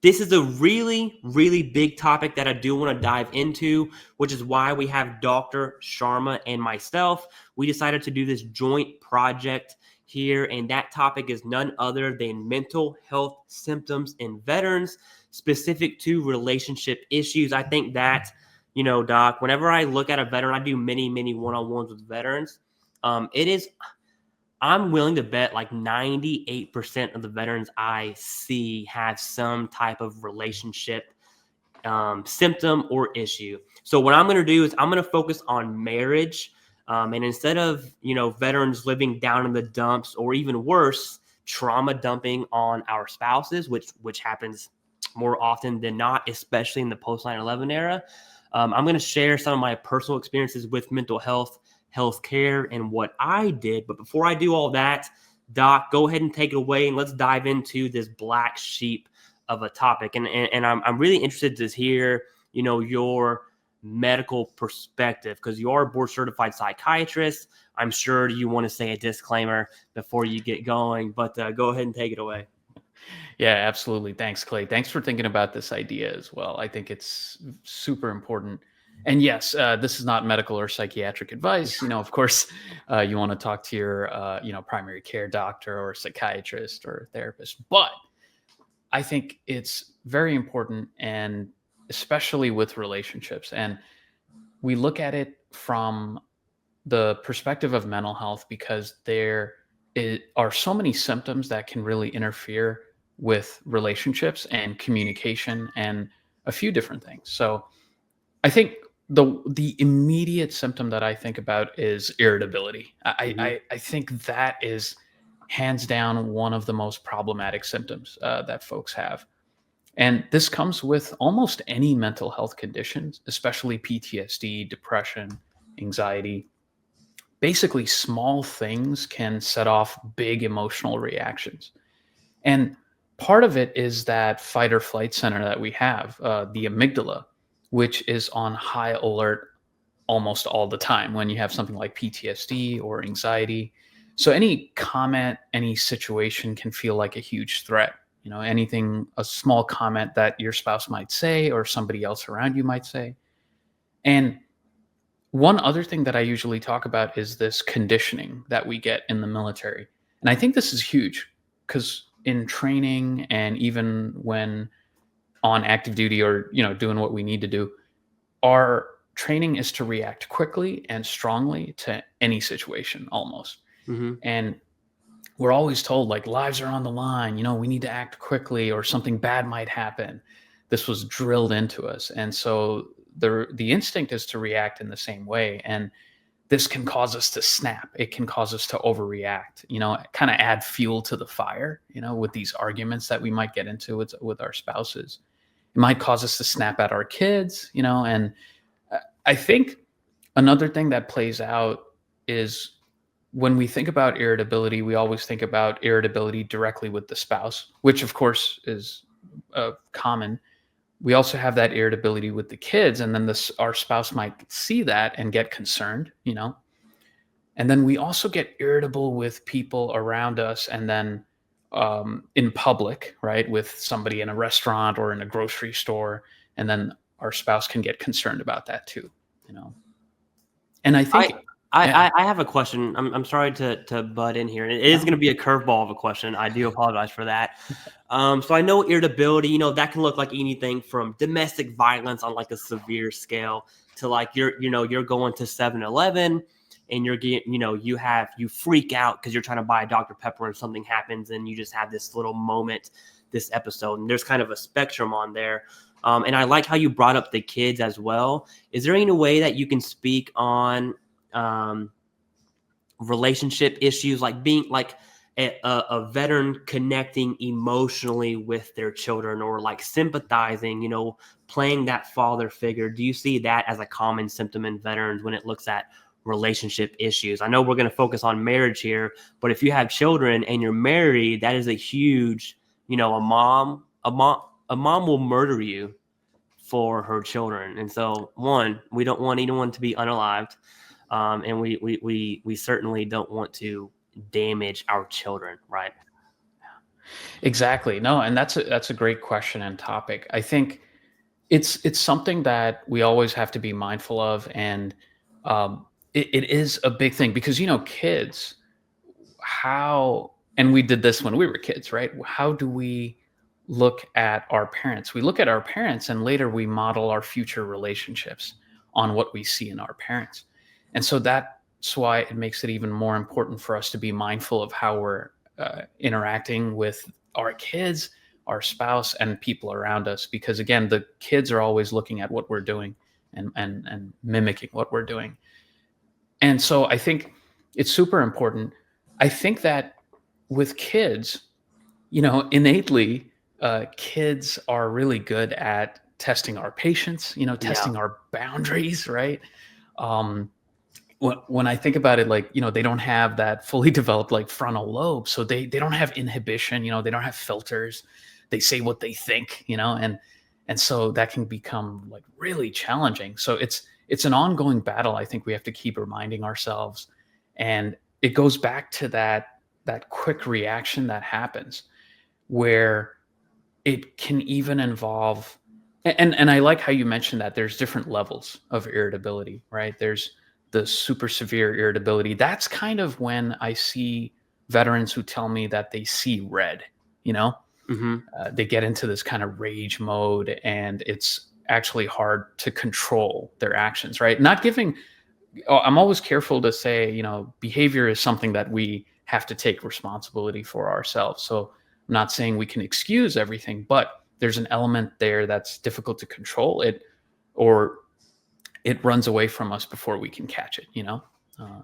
This is a really, really big topic that I do want to dive into, which is why we have Dr. Sharma and myself. We decided to do this joint project here, and that topic is none other than mental health symptoms in veterans, specific to relationship issues. I think that, Doc, whenever I look at a veteran, I do many, many one-on-ones with veterans. It is I'm willing to bet like 98% of the veterans I see have some type of relationship symptom or issue. So what I'm going to do is I'm going to focus on marriage. And instead of, veterans living down in the dumps or even worse, trauma dumping on our spouses, which happens more often than not, especially in the post 9/11 era. I'm going to share some of my personal experiences with mental health, healthcare, and what I did. But before I do all that, Doc, go ahead and take it away, and let's dive into this black sheep of a topic. And I'm really interested to hear, your medical perspective, because you are a board certified psychiatrist. I'm sure you want to say a disclaimer before you get going, but go ahead and take it away. Yeah, absolutely. Thanks, Clay. Thanks for thinking about this idea as well. I think it's super important. And yes, this is not medical or psychiatric advice. Of course, you want to talk to your, primary care doctor or psychiatrist or therapist. But I think it's very important, and especially with relationships. And we look at it from the perspective of mental health because are so many symptoms that can really interfere with relationships and communication and a few different things. So I think the immediate symptom that I think about is irritability. I think that is hands down one of the most problematic symptoms that folks have. And this comes with almost any mental health conditions, especially PTSD, depression, anxiety. Basically, small things can set off big emotional reactions. And part of it is that fight or flight center that we have, the amygdala, which is on high alert almost all the time when you have something like PTSD or anxiety. So any comment, any situation can feel like a huge threat. Anything, a small comment that your spouse might say or somebody else around you might say. And one other thing that I usually talk about is this conditioning that we get in the military. And I think this is huge because in training and even when on active duty or, doing what we need to do, our training is to react quickly and strongly to any situation almost. Mm-hmm. And we're always told like lives are on the line, we need to act quickly or something bad might happen. This was drilled into us. And so the instinct is to react in the same way. And this can cause us to snap. It can cause us to overreact, kind of add fuel to the fire, with these arguments that we might get into with our spouses. It might cause us to snap at our kids, and I think another thing that plays out is when we think about irritability, we always think about irritability directly with the spouse, which of course is common. We also have that irritability with the kids, and then our spouse might see that and get concerned, and then we also get irritable with people around us, and then in public, right, with somebody in a restaurant or in a grocery store, and then our spouse can get concerned about that too, and I think I have a question. I'm sorry to butt in here. It is going to be a curveball of a question. I do apologize for that. So I know irritability, that can look like anything from domestic violence on like a severe scale to like you're going to 7-Eleven and you're getting, you freak out because you're trying to buy a Dr. Pepper and something happens and you just have this little moment, this episode, and there's kind of a spectrum on there. And I like how you brought up the kids as well. Is there any way that you can speak on relationship issues, like being like a veteran connecting emotionally with their children or like sympathizing, playing that father figure? Do you see that as a common symptom in veterans when it looks at relationship issues? I know we're going to focus on marriage here, but if you have children and you're married, that is a huge, a mom will murder you for her children. And so we don't want anyone to be unalived. And we certainly don't want to damage our children, right? Exactly. No, and that's a great question and topic. I think it's something that we always have to be mindful of, and it is a big thing because kids, how and we did this when we were kids, right? How do we look at our parents? We look at our parents, and later we model our future relationships on what we see in our parents, and so that's why it makes it even more important for us to be mindful of how we're interacting with our kids, our spouse, and people around us, because again, the kids are always looking at what we're doing and mimicking what we're doing. And so I think it's super important. I think that with kids, innately, kids are really good at testing our patience, Yeah. testing our boundaries, right? Um, when I think about it, like, they don't have that fully developed like frontal lobe, so they don't have inhibition, they don't have filters. They say what they think, and so that can become like really challenging. So it's an ongoing battle. I think we have to keep reminding ourselves, and it goes back to that quick reaction that happens where it can even involve and I like how you mentioned that there's different levels of irritability, right? There's the super severe irritability. That's kind of when I see veterans who tell me that they see red, you know? Hmm. They get into this kind of rage mode, and it's actually hard to control their actions, right? Not giving I'm always careful to say, behavior is something that we have to take responsibility for ourselves. So I'm not saying we can excuse everything, but there's an element there that's difficult to control it, or it runs away from us before we can catch it. Uh,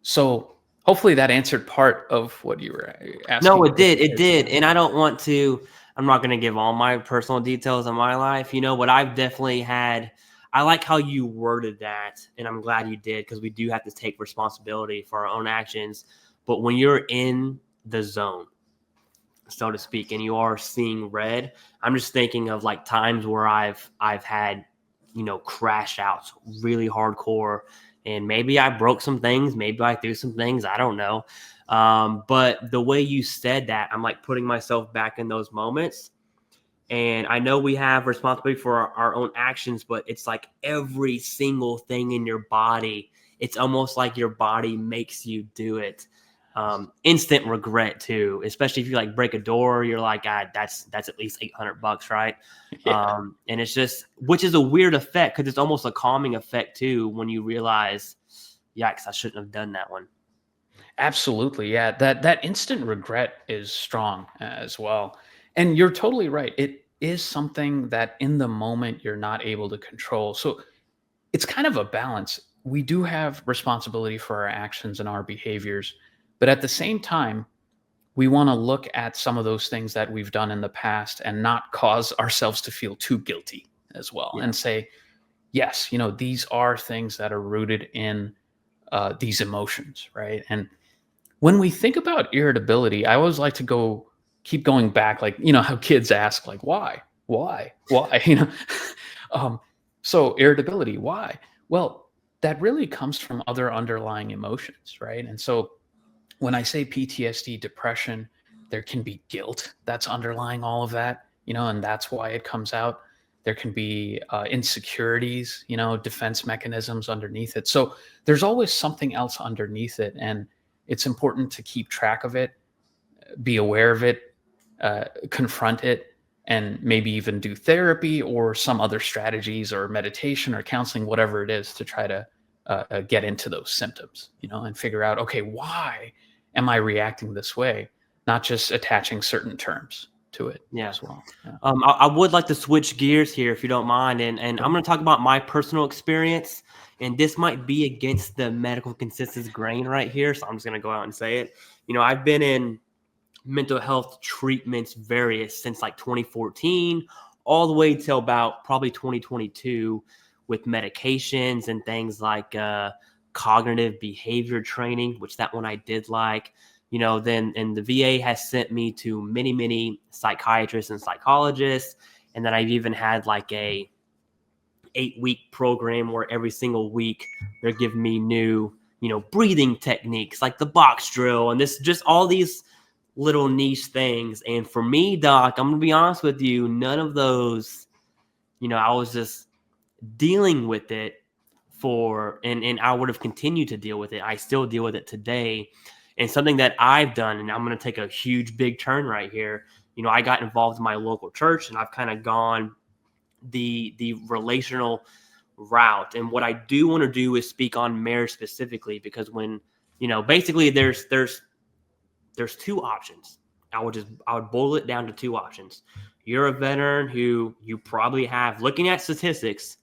so hopefully that answered part of what you were No, asking it with did. It regards to did. that. And I don't want to, I'm not going to give all my personal details of my life, but I've definitely had, I like how you worded that. And I'm glad you did, because we do have to take responsibility for our own actions. But when you're in the zone, so to speak, and you are seeing red, I'm just thinking of like times where I've had, crash outs really hardcore, and maybe I broke some things, maybe I threw some things, I don't know. But the way you said that, I'm like putting myself back in those moments. And I know we have responsibility for our own actions, but it's like every single thing in your body, it's almost like your body makes you do it. Instant regret too, especially if you like break a door, you're like, God, that's at least $800, right? Yeah. And it's just, which is a weird effect, because it's almost a calming effect too when you realize, yikes, I shouldn't have done that one. Absolutely. Yeah. That instant regret is strong as well. And you're totally right. It is something that in the moment you're not able to control. So it's kind of a balance. We do have responsibility for our actions and our behaviors, but at the same time, we want to look at some of those things that we've done in the past and not cause ourselves to feel too guilty as well, Yeah. and say, yes, these are things that are rooted in these emotions, right? And when we think about irritability, I always like to keep going back, like, how kids ask, like, why, um, so irritability, why? Well, that really comes from other underlying emotions, right? And so when I say PTSD, depression, there can be guilt that's underlying all of that, and that's why it comes out. There can be insecurities, defense mechanisms underneath it. So there's always something else underneath it. And it's important to keep track of it, be aware of it, confront it, and maybe even do therapy or some other strategies or meditation or counseling, whatever it is, to try to get into those symptoms, and figure out, okay, why am I reacting this way? Not just attaching certain terms to it Yeah. as well. Yeah. I would like to switch gears here, if you don't mind, and I'm Sure. going to talk about my personal experience, and this might be against the medical consensus grain right here, so I'm just going to go out and say it. I've been in mental health treatments various since like 2014, all the way till about probably 2022, with medications and things like cognitive behavior training, which that one I did like. Then and the VA has sent me to many, many psychiatrists and psychologists. And then I've even had like a 8-week program where every single week they're giving me new, breathing techniques like the box drill, and this just all these little niche things. And for me, Doc, I'm going to be honest with you, none of those, I was just dealing with it and I would have continued to deal with it. I still deal with it today. And something that I've done, and I'm going to take a huge, big turn right here. I got involved in my local church, and I've kind of gone the relational route. And what I do want to do is speak on marriage specifically, because when, basically there's two options. I would boil it down to two options. You're a veteran who you probably have, looking at statistics,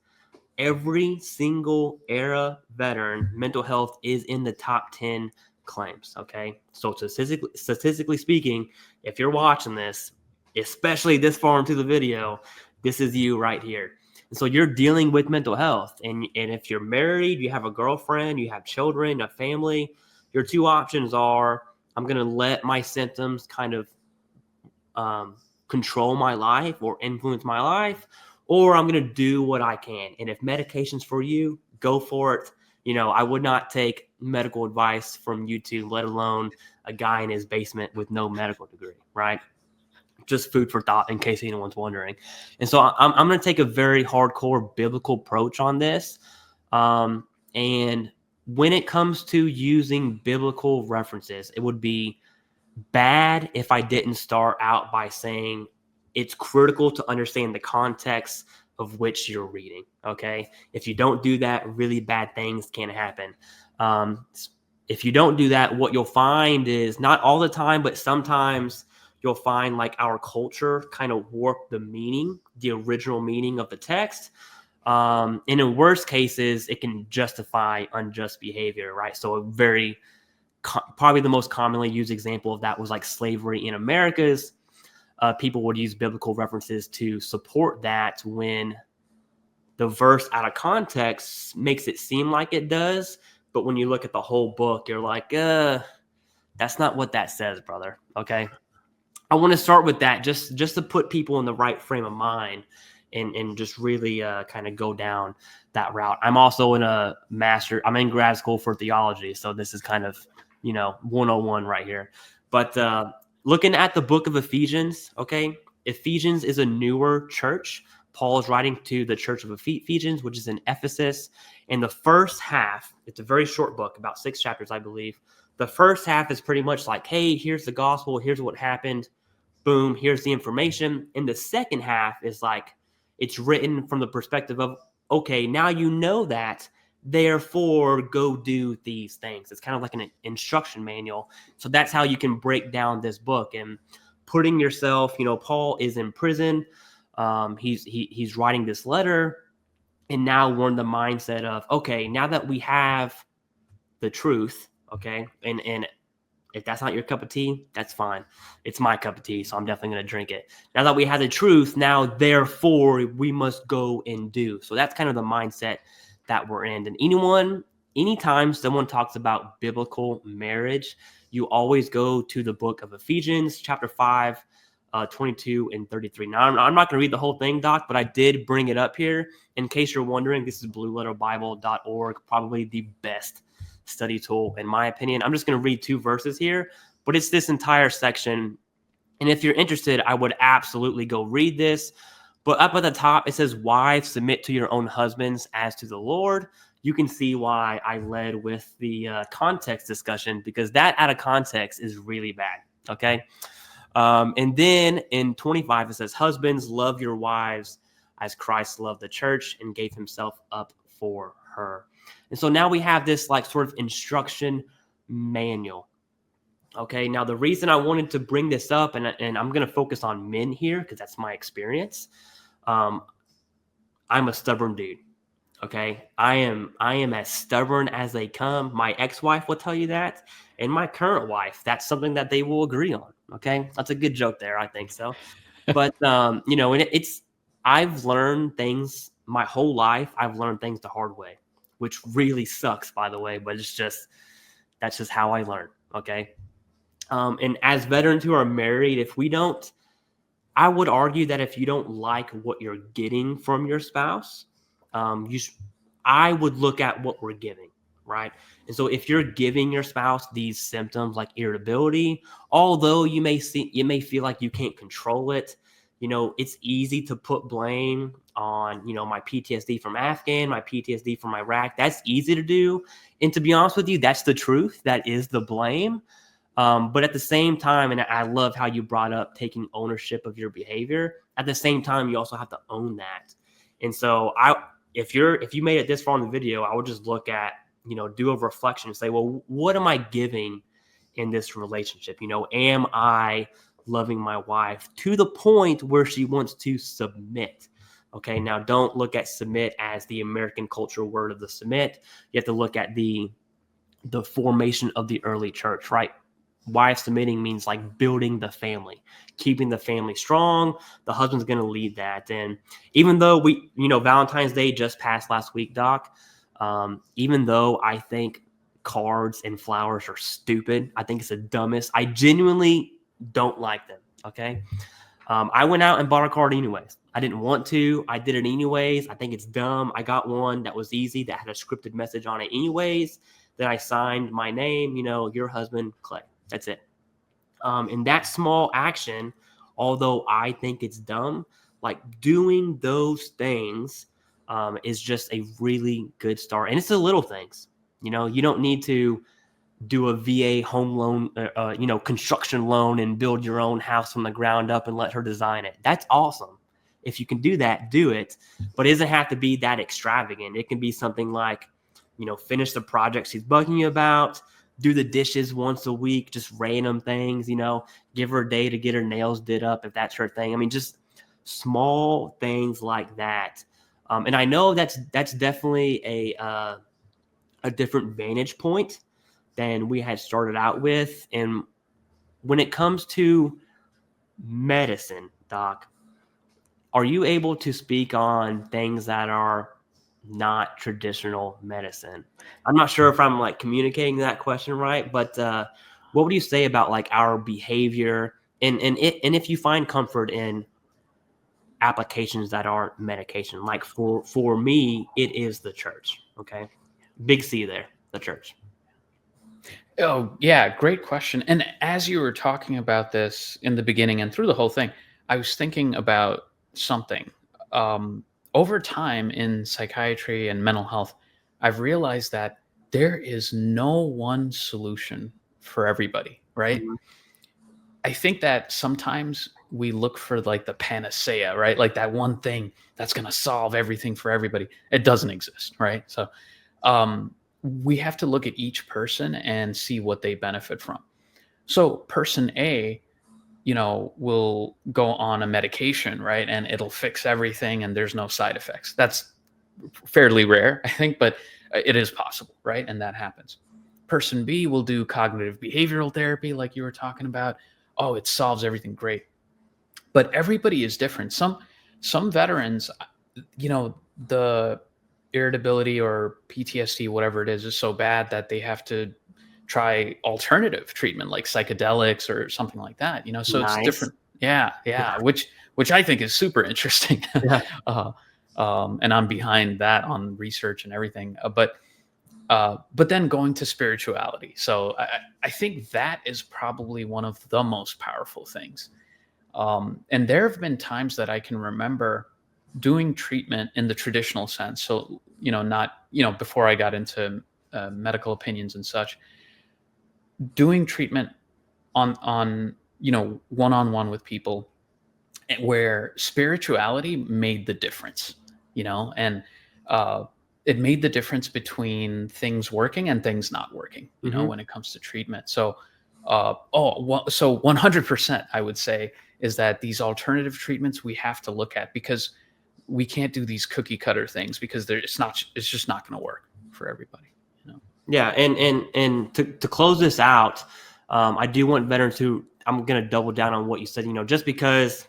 every single era veteran mental health is in the top 10 claims. Okay. So statistically speaking, if you're watching this, especially this far into the video, this is you right here. And so you're dealing with mental health. And if you're married, you have a girlfriend, you have children, a family, your two options are, I'm going to let my symptoms kind of control my life or influence my life, or I'm going to do what I can. And if medication's for you, go for it. I would not take medical advice from YouTube, let alone a guy in his basement with no medical degree, right? Just food for thought in case anyone's wondering. And so I'm going to take a very hardcore biblical approach on this. And when it comes to using biblical references, it would be bad if I didn't start out by saying it's critical to understand the context of which you're reading. Okay. If you don't do that, really bad things can happen. If you don't do that, what you'll find is, not all the time, but sometimes you'll find like our culture kind of warp the meaning, the original meaning of the text. And in worst cases, it can justify unjust behavior, right? So probably the most commonly used example of that was like slavery in Americas. People would use biblical references to support that when the verse out of context makes it seem like it does. But when you look at the whole book, you're like, that's not what that says, brother. Okay. I want to start with that just to put people in the right frame of mind and just really kind of go down that route. I'm also I'm in grad school for theology. So this is kind of, 101 right here. But looking at the book of Ephesians, okay, Ephesians is a newer church. Paul is writing to the church of Ephesians, which is in Ephesus. And the first half, it's a very short book, about 6 chapters, I believe. The first half is pretty much like, hey, here's the gospel. Here's what happened. Boom, here's the information. And the second half is like, it's written from the perspective of, okay, now you know that, therefore go do these things. It's kind of like an instruction manual. So that's how you can break down this book. And putting yourself, Paul is in prison. He's writing this letter. And now we're in the mindset of, okay, now that we have the truth, okay, and if that's not your cup of tea, that's fine. It's my cup of tea, so I'm definitely going to drink it. Now that we have the truth, now therefore we must go and do. So that's kind of the mindset that we're in. And anytime someone talks about biblical marriage, you always go to the book of Ephesians, chapter 5, 22 and 33. Now, I'm not going to read the whole thing, Doc, but I did bring it up here. In case you're wondering, this is blueletterbible.org, probably the best study tool in my opinion. I'm just going to read 2 verses here, but it's this entire section. And if you're interested, I would absolutely go read this. But up at the top, it says, wives, submit to your own husbands as to the Lord. You can see why I led with the context discussion, because that out of context is really bad. Okay. And then in 25, it says, husbands, love your wives as Christ loved the church and gave himself up for her. And so now we have this like sort of instruction manual. Okay. Now the reason I wanted to bring this up, and I'm going to focus on men here because that's my experience. I'm a stubborn dude. Okay. I am as stubborn as they come. My ex-wife will tell you that. And my current wife, that's something that they will agree on. Okay. That's a good joke there. I think so. But, and I've learned things my whole life. I've learned things the hard way, which really sucks, by the way, but that's just how I learn. Okay. And as veterans who are married, I would argue that if you don't like what you're getting from your spouse, I would look at what we're giving. right? And so if you're giving your spouse these symptoms like irritability, although you may feel like you can't control it, it's easy to put blame on, my PTSD from Afghan, my PTSD from Iraq. That's easy to do. And to be honest with you, that's the truth. That is the blame. But at the same time, and I love how you brought up taking ownership of your behavior. At the same time, you also have to own that. And so if you made it this far in the video, I would just look at, do a reflection and say, well, what am I giving in this relationship? Am I loving my wife to the point where she wants to submit? Okay, now don't look at submit as the American cultural word of the submit. You have to look at the formation of the early church, right? Wife submitting means like building the family, keeping the family strong. The husband's going to lead that. And even though Valentine's Day just passed last week, Doc, even though I think cards and flowers are stupid, I think it's the dumbest. I genuinely don't like them. Okay. I went out and bought a card anyways. I didn't want to. I did it anyways. I think it's dumb. I got one that was easy, that had a scripted message on it anyways. Then I signed my name, your husband, Clay. That's it. And that small action, although I think it's dumb, like doing those things is just a really good start. And it's the little things. You don't need to do a VA home loan, construction loan and build your own house from the ground up and let her design it. That's awesome. If you can do that, do it. But it doesn't have to be that extravagant. It can be something like, finish the project she's bugging you about, do the dishes once a week, just random things, give her a day to get her nails did up if that's her thing. I mean, just small things like that. And I know that's definitely a different vantage point than we had started out with. And when it comes to medicine, Doc, are you able to speak on things that are not traditional medicine? I'm not sure if I'm like communicating that question right, but what would you say about like our behavior and if you find comfort in applications that aren't medication? Like for me, it is the church. Okay, big C there, the church. Oh, yeah, great question. And as you were talking about this in the beginning and through the whole thing, I was thinking about something. Um, Over time in psychiatry and mental health, I've realized that there is no one solution for everybody, right? Mhm. I think that sometimes we look for like the panacea, right? Like that one thing that's going to solve everything for everybody. It doesn't exist, right? So we have to look at each person and see what they benefit from. So person A, will go on a medication, right? And it'll fix everything and there's no side effects. That's fairly rare, I think, but it is possible, right? And that happens. Person B will do cognitive behavioral therapy, like you were talking about. Oh, it solves everything. Great. But everybody is different. Some veterans, the irritability or PTSD, whatever it is so bad that they have to try alternative treatment like psychedelics or something like that. So it's Nice. different. Yeah, yeah. Which I think is super interesting. Yeah. uh, and I'm behind that on research and everything. But then going to spirituality. So I think that is probably one of the most powerful things. And there have been times that I can remember doing treatment in the traditional sense. So, not, before I got into medical opinions and such, doing treatment on, one-on-one with people where spirituality made the difference, and it made the difference between things working and things not working, Mhm. when it comes to treatment. So, so 100%, I would say, is that these alternative treatments we have to look at, because we can't do these cookie cutter things, because it's just not going to work for everybody. Yeah, and to close this out, I do want veterans to. I'm gonna double down on what you said. Just because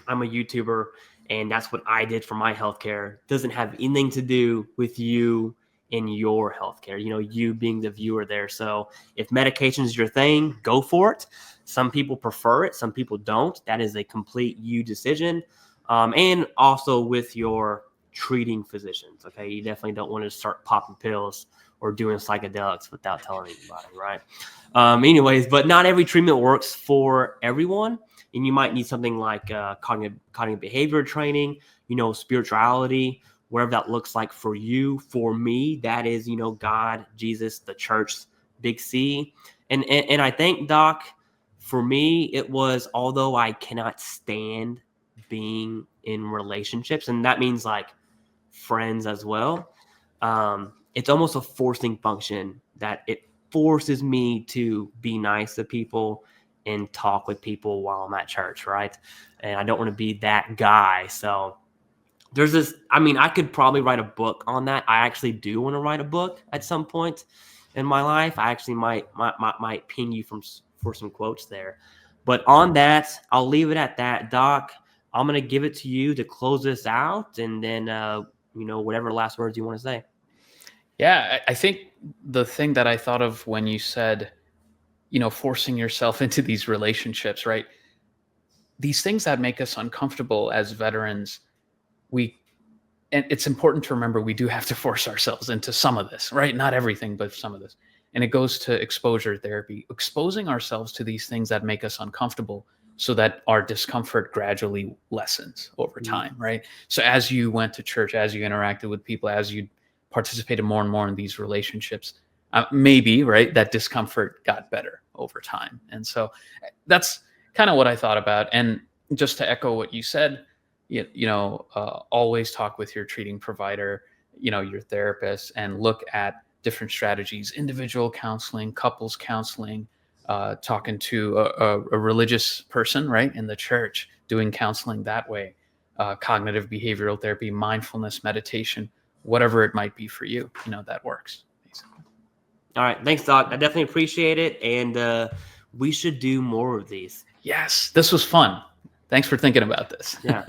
I'm a YouTuber and that's what I did for my healthcare doesn't have anything to do with you in your healthcare. You being the viewer there. So if medication is your thing, go for it. Some people prefer it, some people don't. That is a complete you decision. And also with your treating physicians. Okay, you definitely don't want to start popping pills or doing psychedelics without telling anybody, right? Anyways, but not every treatment works for everyone. And you might need something like cognitive behavior training, spirituality, whatever that looks like for you. For me, that is, God, Jesus, the church, big C. And I think, Doc, for me, it was, although I cannot stand being in relationships, and that means like friends as well, it's almost a forcing function that it forces me to be nice to people and talk with people while I'm at church, right? And I don't want to be that guy. So there's this, I could probably write a book on that. I actually do want to write a book at some point in my life. I actually might ping you for some quotes there. But on that, I'll leave it at that. Doc, I'm going to give it to you to close this out, and then whatever last words you want to say. Yeah, I think the thing that I thought of when you said, forcing yourself into these relationships, right? These things that make us uncomfortable as veterans, and it's important to remember we do have to force ourselves into some of this, right? Not everything, but some of this. And it goes to exposure therapy, exposing ourselves to these things that make us uncomfortable so that our discomfort gradually lessens over time, right? So as you went to church, as you interacted with people, as you participated more and more in these relationships, maybe, right, that discomfort got better over time. And so that's kind of what I thought about. And just to echo what you said, always talk with your treating provider, your therapist, and look at different strategies: individual counseling, couples counseling, talking to a religious person, right, in the church, doing counseling that way, cognitive behavioral therapy, mindfulness, meditation, whatever it might be for you, that works. Basically. All right. Thanks, Doc. I definitely appreciate it. And we should do more of these. Yes, this was fun. Thanks for thinking about this. Yeah.